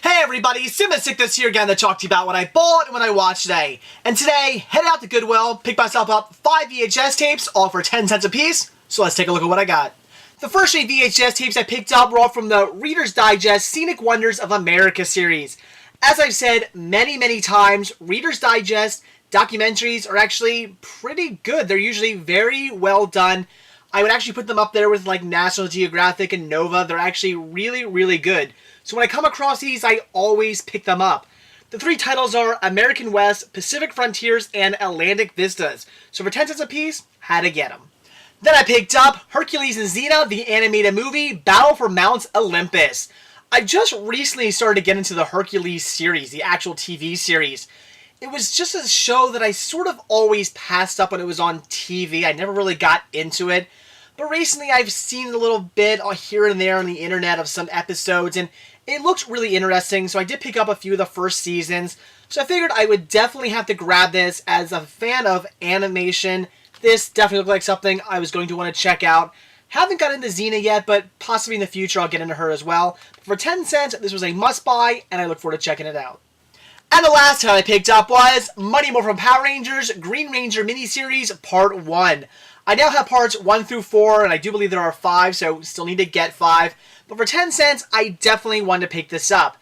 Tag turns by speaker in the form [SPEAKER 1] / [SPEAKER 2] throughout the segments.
[SPEAKER 1] Hey everybody, Sickness here again to talk to you about what I bought and what I watched today. And today, headed out to Goodwill, picked myself up 5 VHS tapes, all for 10 cents a piece. So let's take a look at what I got. The first 8 VHS tapes I picked up were all from the Reader's Digest Scenic Wonders of America series. As I've said many times, Reader's Digest documentaries are actually pretty good. They're usually very well done. I would actually put them up there with like National Geographic and Nova. They're actually really good. So when I come across these, I always pick them up. The 3 titles are American West, Pacific Frontiers, and Atlantic Vistas. So for 10 cents a piece, had to get them. Then I picked up Hercules and Xena, the animated movie, Battle for Mount Olympus. I just recently started to get into the Hercules series, the actual TV series. It was just a show that I sort of always passed up when it was on TV. I never really got into it. But recently I've seen a little bit here and there on the internet of some episodes, and it looked really interesting, so I did pick up a few of the first seasons. So I figured I would definitely have to grab this. As a fan of animation, this definitely looked like something I was going to want to check out. Haven't got into Xena yet, but possibly in the future I'll get into her as well. For 10 cents, this was a must-buy, and I look forward to checking it out. And the last time I picked up was Mighty Morphin Power Rangers Green Ranger miniseries Part 1. I now have parts 1 through 4, and I do believe there are 5, so still need to get 5. But for 10 cents, I definitely wanted to pick this up.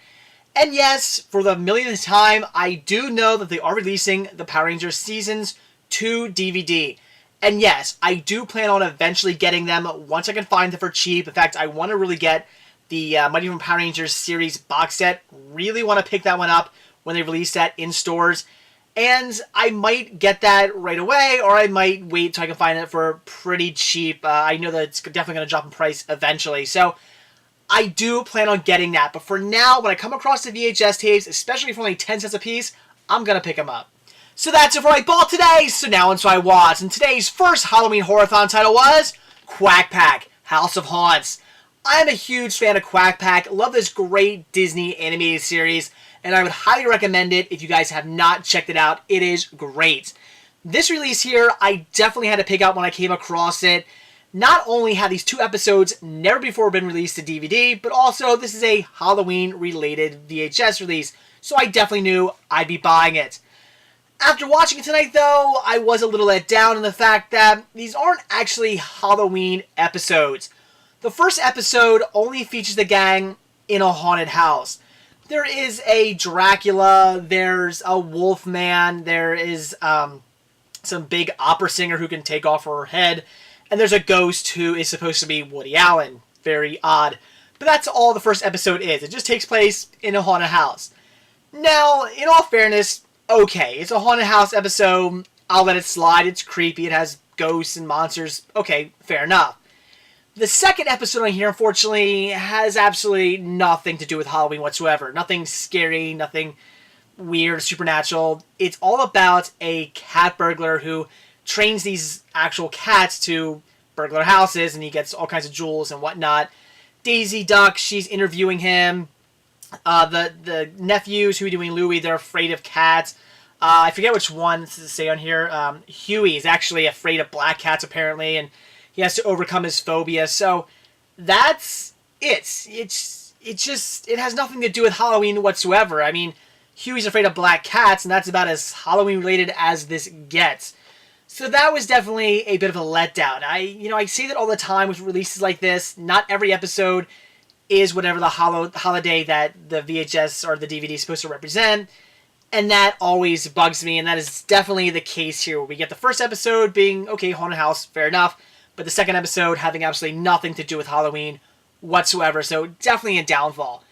[SPEAKER 1] And yes, for the millionth time, I do know that they are releasing the Power Rangers Seasons 2 DVD. And yes, I do plan on eventually getting them once I can find them for cheap. In fact, I want to really get the Mighty Morphin Power Rangers series box set. Really want to pick that one up when they release that in stores. And I might get that right away, or I might wait till I can find it for pretty cheap. I know that it's definitely going to drop in price eventually. So I do plan on getting that. But for now, when I come across the VHS tapes, especially for only 10 cents a piece, I'm going to pick them up. So that's it for what I bought today. So now onto what I watched. And today's first Halloween Horror-thon title was Quack Pack, House of Haunts. I am a huge fan of Quack Pack. Love this great Disney animated series, and I would highly recommend it if you guys have not checked it out. It is great. This release here, I definitely had to pick up when I came across it. Not only have these 2 episodes never before been released to DVD, but also this is a Halloween-related VHS release, so I definitely knew I'd be buying it. After watching it tonight, though, I was a little let down in the fact that these aren't actually Halloween episodes. The first episode only features the gang in a haunted house. There is a Dracula, there's a Wolfman, there is some big opera singer who can take off her head, and there's a ghost who is supposed to be Woody Allen. Very odd. But that's all the first episode is. It just takes place in a haunted house. Now, in all fairness, okay, it's a haunted house episode. I'll let it slide. It's creepy. It has ghosts and monsters. Okay, fair enough. The second episode on here, unfortunately, has absolutely nothing to do with Halloween whatsoever. Nothing scary, nothing weird, supernatural. It's all about a cat burglar who trains these actual cats to burglar houses, and he gets all kinds of jewels and whatnot. Daisy Duck, she's interviewing him. The nephews, Huey, Dewey, and Louie, they're afraid of cats. I forget which one to say on here. Huey is actually afraid of black cats, apparently, and he has to overcome his phobia. So that's it. It has nothing to do with Halloween whatsoever. I mean, Huey's afraid of black cats, and that's about as Halloween related as this gets. So that was definitely a bit of a letdown. I say that all the time with releases like this. Not every episode is whatever the holiday that the VHS or the DVD is supposed to represent. And that always bugs me, and that is definitely the case here. We get the first episode being, okay, haunted house, fair enough. But the second episode having absolutely nothing to do with Halloween whatsoever. So definitely a downfall.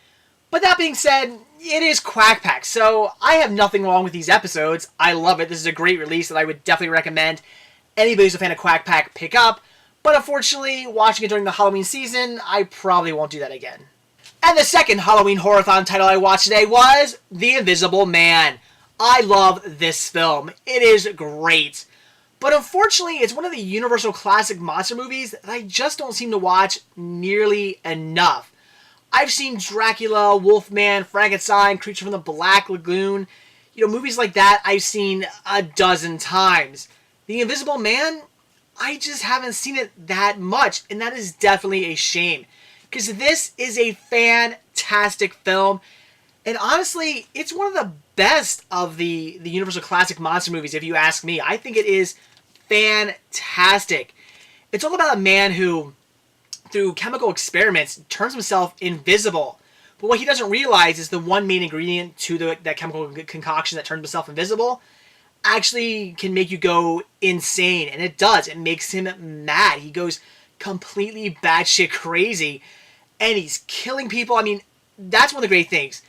[SPEAKER 1] But that being said, it is Quack Pack. So I have nothing wrong with these episodes. I love it. This is a great release that I would definitely recommend anybody who's a fan of Quack Pack pick up. But unfortunately, watching it during the Halloween season, I probably won't do that again. And the second Halloween Horror-thon title I watched today was The Invisible Man. I love this film. It is great. But unfortunately, it's one of the Universal Classic monster movies that I just don't seem to watch nearly enough. I've seen Dracula, Wolfman, Frankenstein, Creature from the Black Lagoon. Movies like that I've seen a dozen times. The Invisible Man, I just haven't seen it that much, and that is definitely a shame. Because this is a fantastic film, And honestly, it's one of the best of the Universal Classic monster movies, if you ask me. I think it is fantastic. It's all about a man who, through chemical experiments, turns himself invisible. But what he doesn't realize is the one main ingredient to that chemical concoction that turns himself invisible actually can make you go insane. And it does. It makes him mad. He goes completely batshit crazy. And he's killing people. I mean, that's one of the great things.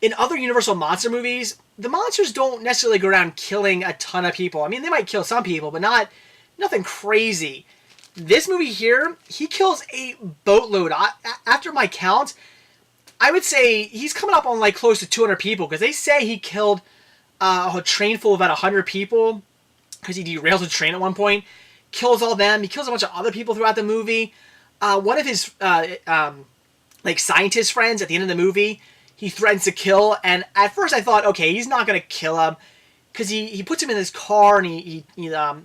[SPEAKER 1] In other Universal monster movies, the monsters don't necessarily go around killing a ton of people. I mean, they might kill some people, but nothing crazy. This movie here, he kills a boatload. After my count, I would say he's coming up on like close to 200 people, because they say he killed a train full of about 100 people because he derails a train at one point. Kills all them. He kills a bunch of other people throughout the movie. One of his like scientist friends at the end of the movie, he threatens to kill, and at first I thought, okay, he's not gonna kill him, because he puts him in his car and he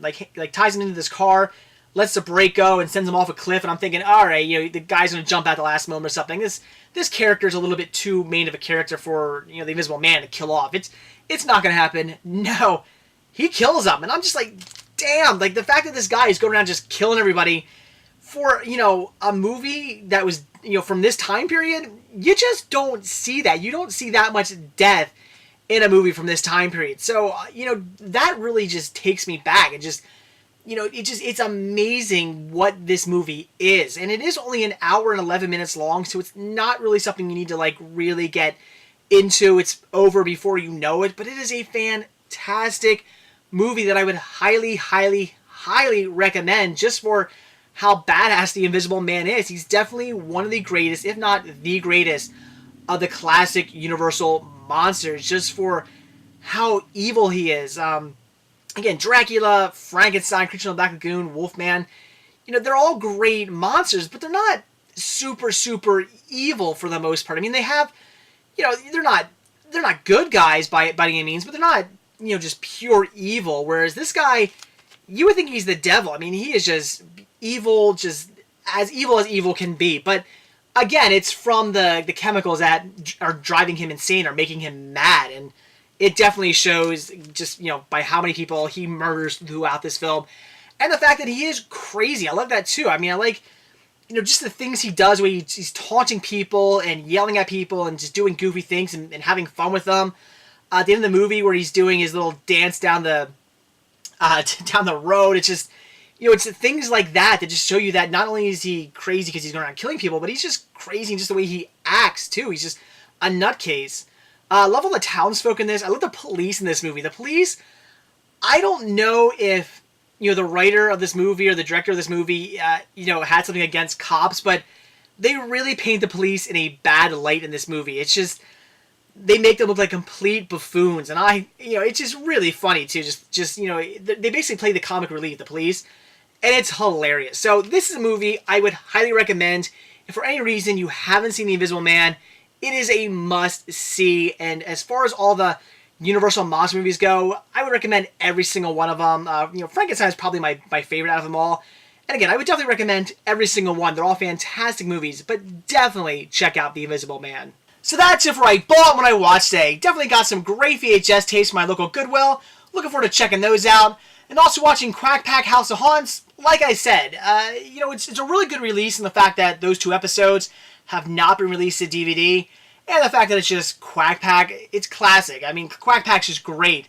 [SPEAKER 1] like ties him into this car, lets the brake go, and sends him off a cliff. And I'm thinking, all right, the guy's gonna jump at the last moment or something. This character's a little bit too main of a character for the Invisible Man to kill off. It's not gonna happen. No, he kills him, and I'm just like, damn, like the fact that this guy is going around just killing everybody for a movie that was from this time period. You just don't see that. You don't see that much death in a movie from this time period. So, that really just takes me back. And just, it's amazing what this movie is. And it is only an hour and 11 minutes long, so it's not really something you need to, like, really get into. It's over before you know it. But it is a fantastic movie that I would highly, highly, highly recommend, just for how badass the Invisible Man is. He's definitely one of the greatest, if not the greatest, of the classic Universal monsters, just for how evil he is. Again, Dracula, Frankenstein, Creature in the Black Lagoon, Wolfman, they're all great monsters, but they're not super, super evil for the most part. I mean, they have, they're not good guys by any means, but they're not, just pure evil. Whereas this guy, you would think he's the devil. I mean, he is just evil, just as evil can be. But again, it's from the chemicals that are driving him insane, or making him mad. And it definitely shows just, by how many people he murders throughout this film. And the fact that he is crazy. I love that too. I mean, I like, just the things he does, where he's taunting people and yelling at people and just doing goofy things and having fun with them. At the end of the movie, where he's doing his little dance down the road, it's just, it's things like that just show you that not only is he crazy because he's going around killing people, but he's just crazy in just the way he acts, too. He's just a nutcase. I love all the townsfolk in this. I love the police in this movie. The police, I don't know if, the writer of this movie or the director of this movie, had something against cops, but they really paint the police in a bad light in this movie. It's just, they make them look like complete buffoons. And it's just really funny, too. Just they basically play the comic relief, the police. And it's hilarious. So this is a movie I would highly recommend. If for any reason you haven't seen The Invisible Man, it is a must-see. And as far as all the Universal monster movies go, I would recommend every single one of them. Frankenstein is probably my favorite out of them all. And again, I would definitely recommend every single one. They're all fantastic movies, but definitely check out The Invisible Man. So that's it for what I bought when I watched today. Definitely got some great VHS tapes from my local Goodwill. Looking forward to checking those out. And also watching Quack Pack House of Haunts. Like I said, it's a really good release in the fact that those 2 episodes have not been released to DVD. And the fact that it's just Quack Pack, it's classic. I mean, Quack Pack's just great.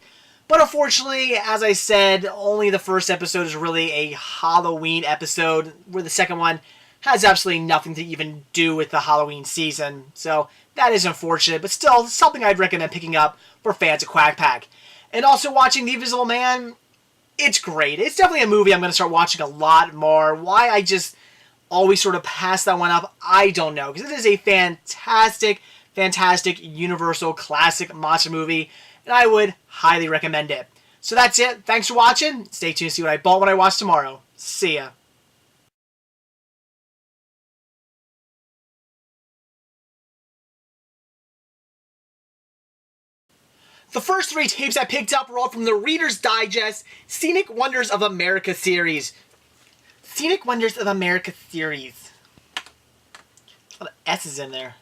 [SPEAKER 1] But unfortunately, as I said, only the first episode is really a Halloween episode, where the second one has absolutely nothing to even do with the Halloween season. So that is unfortunate, but still something I'd recommend picking up for fans of Quack Pack. And also watching The Invisible Man, it's great. It's definitely a movie I'm going to start watching a lot more. Why I just always sort of pass that one up, I don't know. Because it is a fantastic, fantastic Universal classic monster movie. And I would highly recommend it. So that's it. Thanks for watching. Stay tuned to see what I bought when I watch tomorrow. See ya. The first 3 tapes I picked up were all from the Reader's Digest Scenic Wonders of America series. Scenic Wonders of America series. A lot of S's in there.